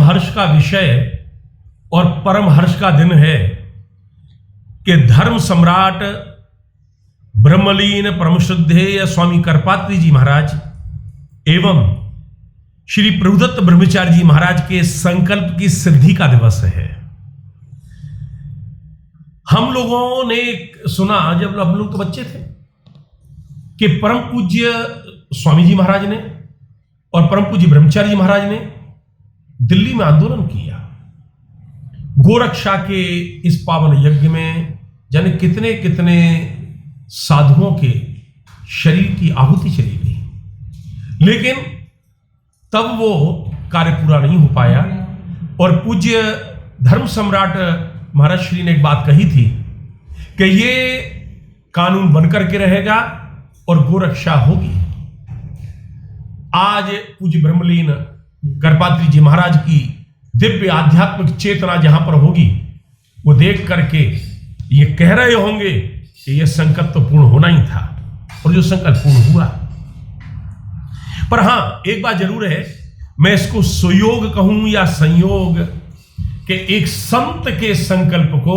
हर्ष का विषय और परम हर्ष का दिन है कि धर्म सम्राट ब्रह्मलीन परम श्रद्धेय स्वामी करपात्री जी महाराज एवं श्री प्रभुदत्त ब्रह्मचारी जी महाराज के संकल्प की सिद्धि का दिवस है। हम लोगों ने सुना जब हम लोग तो बच्चे थे कि परम पूज्य स्वामी जी महाराज ने और परम पूज्य ब्रह्मचारी जी महाराज ने दिल्ली में आंदोलन किया। गोरक्षा के इस पावन यज्ञ में जाने कितने कितने साधुओं के शरीर की आहुति चली गई, लेकिन तब वो कार्य पूरा नहीं हो पाया। और पूज्य धर्म सम्राट महाराज श्री ने एक बात कही थी कि ये कानून बनकर के रहेगा और गोरक्षा होगी। आज पूज्य ब्रह्मलीन करपात्री जी महाराज की दिव्य आध्यात्मिक चेतना जहां पर होगी, वो देख करके ये कह रहे होंगे कि ये संकल्प तो पूर्ण होना ही था, और जो संकल्प पूर्ण हुआ। पर हां, एक बात जरूर है, मैं इसको सुयोग कहूं या संयोग कि एक संत के संकल्प को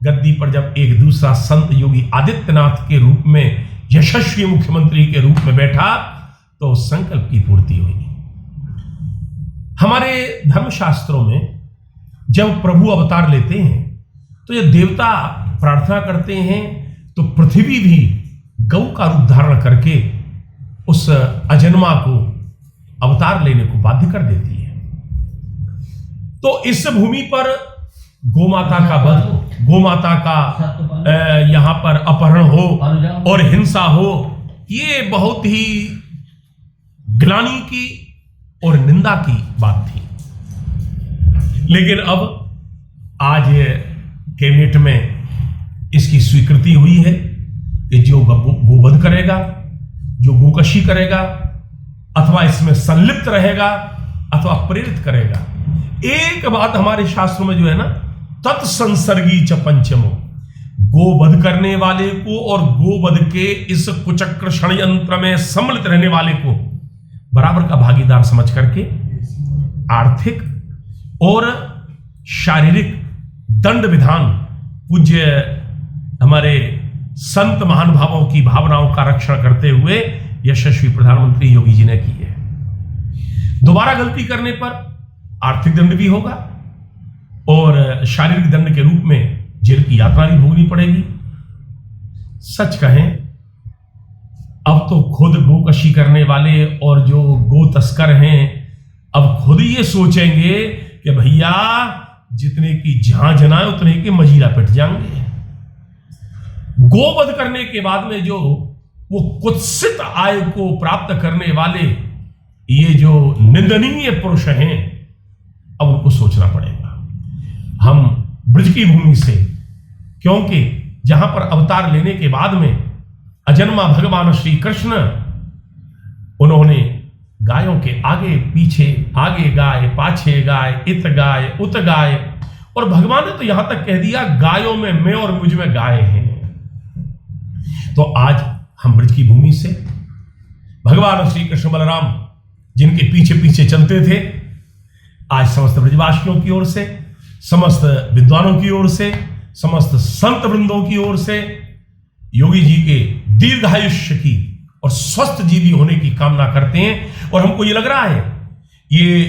गद्दी पर जब एक दूसरा संत योगी आदित्यनाथ के रूप में यशस्वी मुख्यमंत्री के रूप में बैठा तो संकल्प की पूर्ति हुई। हमारे धर्मशास्त्रों में जब प्रभु अवतार लेते हैं तो ये देवता प्रार्थना करते हैं तो पृथ्वी भी गौ का रूप धारण करके उस अजन्मा को अवतार लेने को बाध्य कर देती है। तो इस भूमि पर गोमाता का वध, गोमाता का यहां पर अपहरण हो और हिंसा हो, ये बहुत ही ग्लानि की और निंदा की बात थी। लेकिन अब आज कैबिनेट में इसकी स्वीकृति हुई है कि जो गोवध करेगा, जो गोकशी करेगा अथवा इसमें संलिप्त रहेगा अथवा प्रेरित करेगा, एक बात हमारे शास्त्रों में जो है ना, तत्संसर्गी च पंचमो, गोवध करने वाले को और गोवध के इस कुचक्र षड्यंत्र में सम्मिलित रहने वाले को बराबर का भागीदार समझ करके आर्थिक और शारीरिक दंड विधान पूज्य हमारे संत महानुभावों की भावनाओं का रक्षण करते हुए यशस्वी प्रधानमंत्री योगी जी ने की है। दोबारा गलती करने पर आर्थिक दंड भी होगा और शारीरिक दंड के रूप में जेल की यात्रा भी भोगनी पड़ेगी। सच कहें, अब तो खुद गोकशी करने वाले और जो गो तस्कर हैं अब खुद ये सोचेंगे कि भैया जितने की जहां जनाए उतने के मजीरा पिट जाएंगे। गोवध करने के बाद में जो वो कुत्सित आय को प्राप्त करने वाले ये जो निंदनीय पुरुष हैं, अब उनको सोचना पड़ेगा। हम ब्रज की भूमि से, क्योंकि जहां पर अवतार लेने के बाद में अजन्मा भगवान श्री कृष्ण उन्होंने गायों के आगे पीछे, आगे गाय पाछे गाय, इत गाय उत गाय, और भगवान ने तो यहां तक कह दिया गायों में मैं और मुझ में गाय हैं। तो आज हम ब्रज की भूमि से भगवान श्री कृष्ण बलराम जिनके पीछे पीछे चलते थे, आज समस्त ब्रजवासियों की ओर से, समस्त विद्वानों की ओर से, समस्त संत वृंदों की ओर से योगी जी के दीर्घायुष्य की और स्वस्थ जीवी होने की कामना करते हैं। और हमको ये लग रहा है ये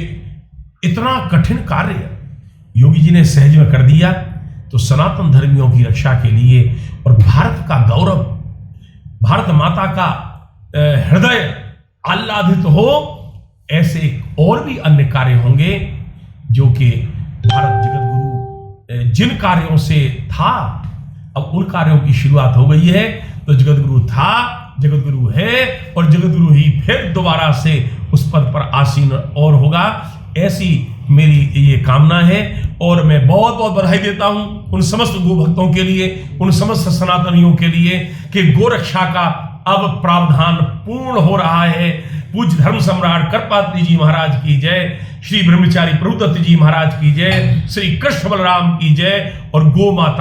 इतना कठिन कार्य योगी जी ने सहज में कर दिया तो सनातन धर्मियों की रक्षा के लिए और भारत का गौरव, भारत माता का हृदय आह्लादित हो, ऐसे और भी अन्य कार्य होंगे जो कि भारत जगत गुरु जिन कार्यों से था, अब उन कार्यों की शुरुआत हो गई है। तो जगत गुरु था, जगत गुरु है और जगत गुरु ही फिर दोबारा से उस पद पर आसीन और होगा, ऐसी मेरी ये कामना है। और मैं बहुत बहुत बधाई देता हूं उन समस्त गो भक्तों के लिए, उन समस्त सनातनियों के लिए कि गोरक्षा का अब प्रावधान पूर्ण हो रहा है। पूज्य धर्म सम्राट करपात्री जी महाराज की जय, श्री ब्रह्मचारी प्रभुदत्त जी महाराज की जय, श्री कृष्ण बलराम की जय और गो माता